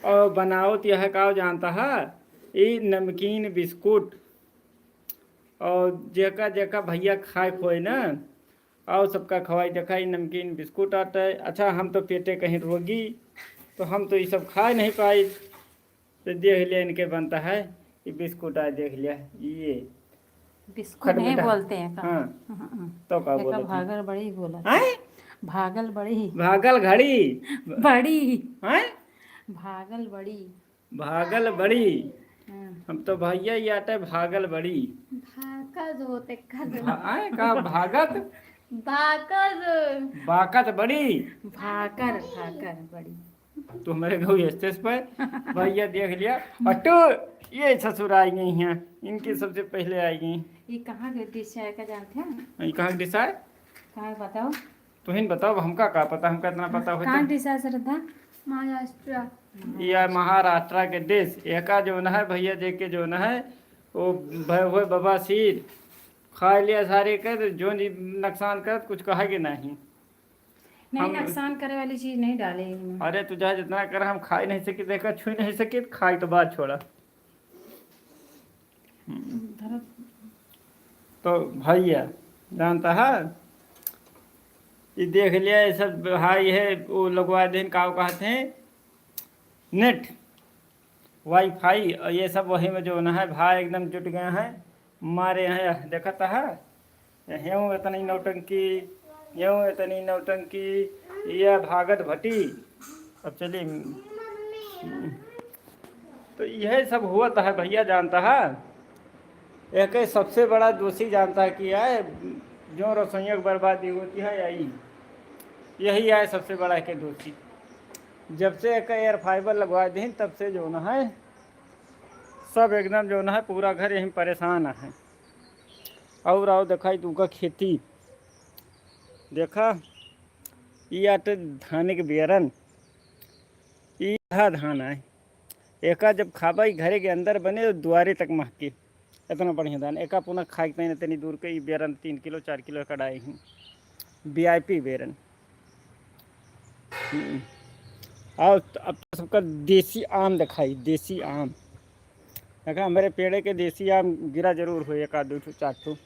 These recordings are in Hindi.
और बनाओ तो यह का जानता है, ये नमकीन बिस्कुट और जेका जेका भैया खाए खोए ना, और सबका खवाई देखा ये नमकीन बिस्कुट आता है। अच्छा हम तो पेटे कहीं रोगी, तो हम तो ये सब खा नहीं पाए, तो देख लिया इनके बनता है ये बिस्कुट आए, देख लिया ये बिस्कुट नहीं खटमिठा। बोलते हैं का। हाँ तो का एक बोलत हैं? भागल बड़ी बोला था। हैं? भागल बड़ी। भागल घड़ी। बड़ी। हैं? भागल बड़ी। भागल बड़ी। हाँ। हम तो भैया ये आते भागल बड़ी। भाकज होते कज आए का भागत भाकज बाकत बड़ी। भाकर भाकर बड़ी। तो हमारे गाँव स्टेज पर भैया देख लिया अट्टू, ये ससुर आई गई हैं, इनकी सबसे पहले आई गई। ये कहाँ के डिश है का जानते हैं? ये कहाँ की डिश है? कहाँ बताओ? तुम बताओ, हमका का पता, हमका इतना पता हो कहाँ तो। डिश है श्रद्धा? महाराष्ट्र यह महाराष्ट्र के डिश एका जो न है भैया देख के जो न है वो वो बाबा सीर खा लिया सारे कर, जो नुकसान कर कुछ कहेगे नहीं। नहीं, नुकसान करे वाली चीज नहीं डाले इनमें। अरे तुझे जितना कर हम खा ही नहीं सके, देखा छू नहीं सके, खाई तो बात छोड़ा। तो भैया जानता है ये देख लिया, ये सब भाई है वो लगवा दें का कहते हैं नेट वाईफाई, और ये सब वही में जो न है भाई एकदम जुट गए हैं मारे हैं। देखा है यूँ इतनी नौटंकी, यूँ इतनी नौटंकी, यह भागत भटी। अब चलिए, तो यह सब हुआ था भैया जानता है। एक सबसे बड़ा दोषी जानता है कि है जो रसोइयों की बर्बादी होती है यही है सबसे बड़ा के दोषी। जब से एक एयर फाइबर लगवा दी तब से जो न है सब एकदम जो न है पूरा घर यहीं परेशान है। और आओ देखा तुमका खेती देखा, ये आटे धान के बेरन, ये धान है एका जब खाबा घरे के अंदर बने तो द्वारे तक महके, इतना बढ़िया धान एका पुनः खाते हैं इतनी दूर के। बेरन 3 किलो 4 किलो कड़ाई हैं, VIP बेरन। और अब तो सबका देसी आम दिखाई, देसी आम देखा हमारे पेड़े के देसी आम गिरा जरूर हो, 1 2 4 ठो।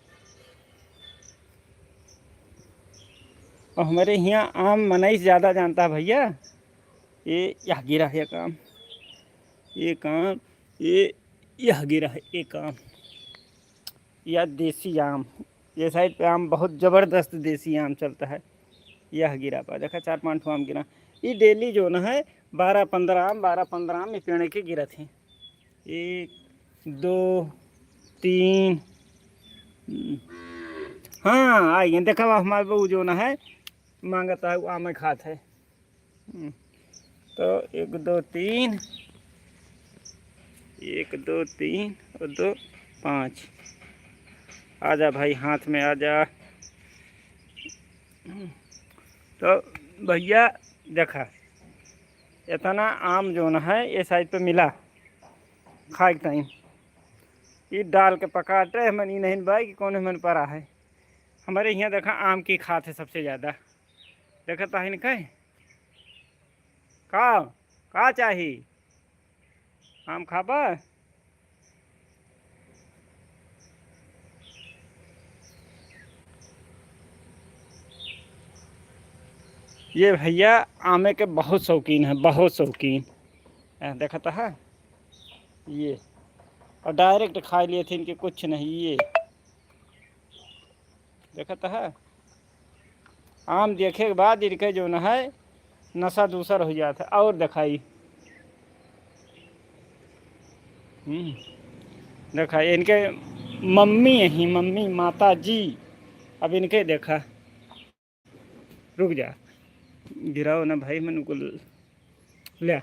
और हमारे यहाँ आम मनाई ज़्यादा जानता है भैया, ये यह गिरा है काम, ये काम ये यह गिरा है एक आम, यह देसी आम। ये साइड पे आम बहुत ज़बरदस्त देसी आम चलता है। यह गिरा पा देखा 4 5 ठो आम गिरा। ये डेली जो न है 12 15 आम, 12 15 आम ये पेड़ के गिरा थे। 1 2 3 हाँ आइए देखा हमारे बहू जो न है मांगता है वो आम खाते है। तो 1 2 3 1 2 3 और 2 5, आजा भाई हाथ में आजा। तो भैया देखा इतना आम जो न है ये साइड पे मिला खाए टाइम, ये डाल के पकाते मन ही नहीं भाई कि कौन मन पड़ा है। हमारे यहाँ देखा आम की खात है सबसे ज़्यादा, देखा ताही न कहे का चाहिए आम खाबा। ये भैया आमे के बहुत शौकीन है, बहुत शौकीन। देखा था है ये, और डायरेक्ट खा लिए थे इनके कुछ नहीं। ये देखा था है आम देखे के बाद इनके जो न है नशा दूसर हो जाता है। और दिखाई देखा इनके मम्मी यही मम्मी माता जी, अब इनके देखा रुक जा गिराओ ना भाई मन को ले।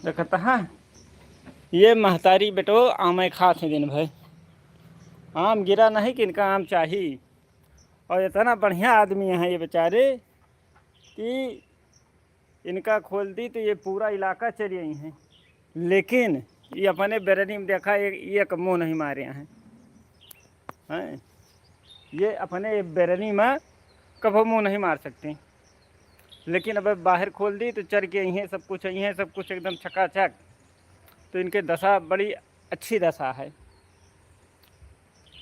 देखता है ये महतारी बेटो आम खाते दिन भाई, आम गिरा नहीं कि इनका आम चाहिए। और इतना बढ़िया आदमी है ये बेचारे कि इनका खोल दी तो ये पूरा इलाका चली आई हैं, लेकिन ये अपने बेरनी में देखा एक मुँह नहीं मारे हैं। ये अपने बेरनी में कभो मुँह नहीं मार सकती। लेकिन अब बाहर खोल दी तो चर के यहीं सब कुछ एकदम छकाछक। तो इनके दशा बड़ी अच्छी दशा है।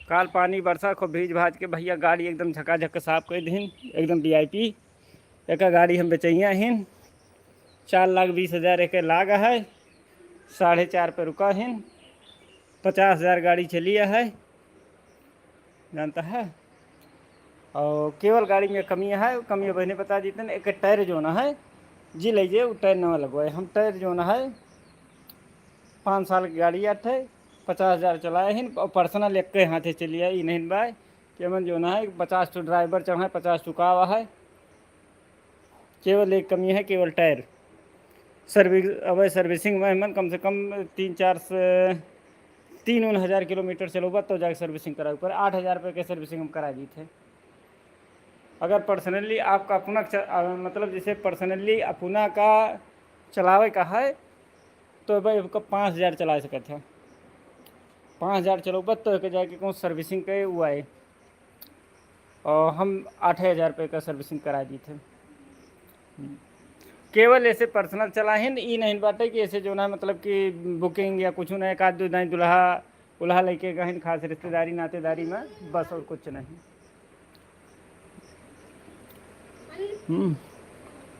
काल पानी बरसा को भीज भाज के भैया गाड़ी एकदम झकाझक साफ कर दीन, एकदम VIP। एक गाड़ी हम बेचैया हिन, 4,20,000 एक लाग है, 4.5 पे रुका हिन, 50,000 गाड़ी चली है, जानता है। और केवल गाड़ी में कमियाँ है, कमियाँ बहने बता देते हैं। एक टायर जो ना है जी लीजिए, वो टायर नवा लगवाए हम। टायर जो ना है 5 साल की गाड़ी आते, 50,000 चलाए हिन। और पर्सनल एक के हाथे चली आई नहीं बाय केवल जो ना है 50 तो ड्राइवर चढ़ा, 50 चुका हुआ है। केवल एक कमी है, केवल टायर सर्विसिंग में मन कम से कम 3-4 किलोमीटर चलोगा तो जाकर सर्विसिंग करा। ऊपर 8,000 रुपये के सर्विसिंग हम करा दी थे। अगर पर्सनली आपका अपना मतलब जैसे पर्सनली अपना का चलावे का है तो भाई आपका 5,000 चला सके थे। 5,000 चलोगा तो एक जाके कौन सर्विसिंग के वो आए। और हम 8,000 रुपये का सर्विसिंग करा दी थे। केवल ऐसे पर्सनल चला ही नहीं बाटे कि ऐसे जो ना मतलब कि बुकिंग या कुछ नहीं, एक आध दो नहीं दुल्हा उल्हा लेके गए खास रिश्तेदारी नातेदारी में, बस और कुछ नहीं।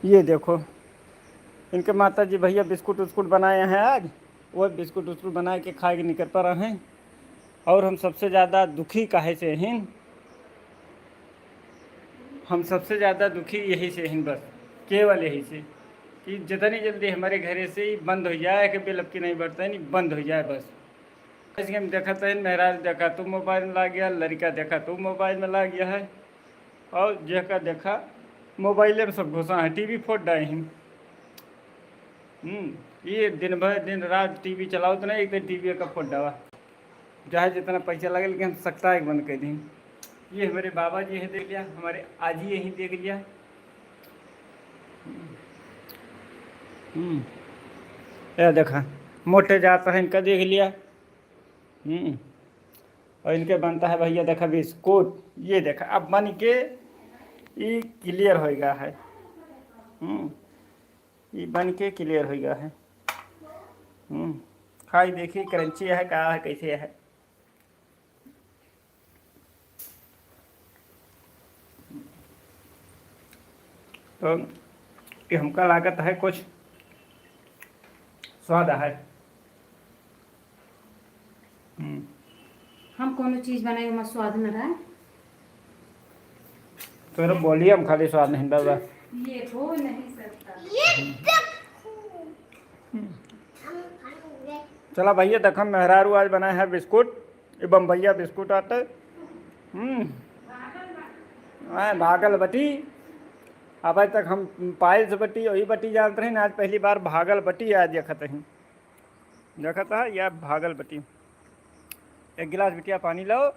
ये देखो इनके माता जी भैया बिस्कुट उस्कुट बनाए हैं आज, वो बिस्कुट उस्कुट बना के खा के निकल पर रहे हैं। और हम सबसे ज़्यादा दुखी काहे से हैं, हम सबसे ज़्यादा दुखी यही से हैं, बस केवल यही से कि जितनी जल्दी हमारे घरे से ही बंद हो जाए कि बिल अब की नहीं बढ़ता है, नहीं बंद हो जाए बस। ऐसे हम देखा था मेहराज देखा तो मोबाइल में ला गया, लड़का देखा तो मोबाइल में ला गया है, और देखा देखा मोबाइल में सब घुसा है। TV फोड़ डाए हैं। ये दिन भर दिन रात TV चलाओ तो नहीं, एक दिन TV का फोड़ डावा, चाहे जितना पैसा लगे, लेकिन हम सकता है बंद कर दी। ये हमारे बाबा जी हैं, देख लिया, हमारे आजी यहीं देख लिया। ये देखा मोटे जाता है इनका देख लिया। और इनके बनता है भैया देखा बिस्कुट, ये देखा अब बन के ये क्लियर हो गया है। ये बन के क्लियर हो गया है। खाई देखिए क्रंची है, कहा है कैसे है। तो ये हमका लागत है कुछ स्वाद है। हम कोनो चीज बनाए में स्वाद न रहा। तो बोलिए हम खाली स्वाद नहीं बाबा, ये हो नहीं सकता। चला भैया देखो मेहरारू आज बनाए है बिस्कुट, ये बम्बैया बिस्कुट आते। भागल बटी, अब तक हम पायल से बटी वही बटी जानते हैं, आज पहली बार भागल बटी आज देखते हैं। देखता है यह भागल बटी। एक गिलास बिटिया पानी लो।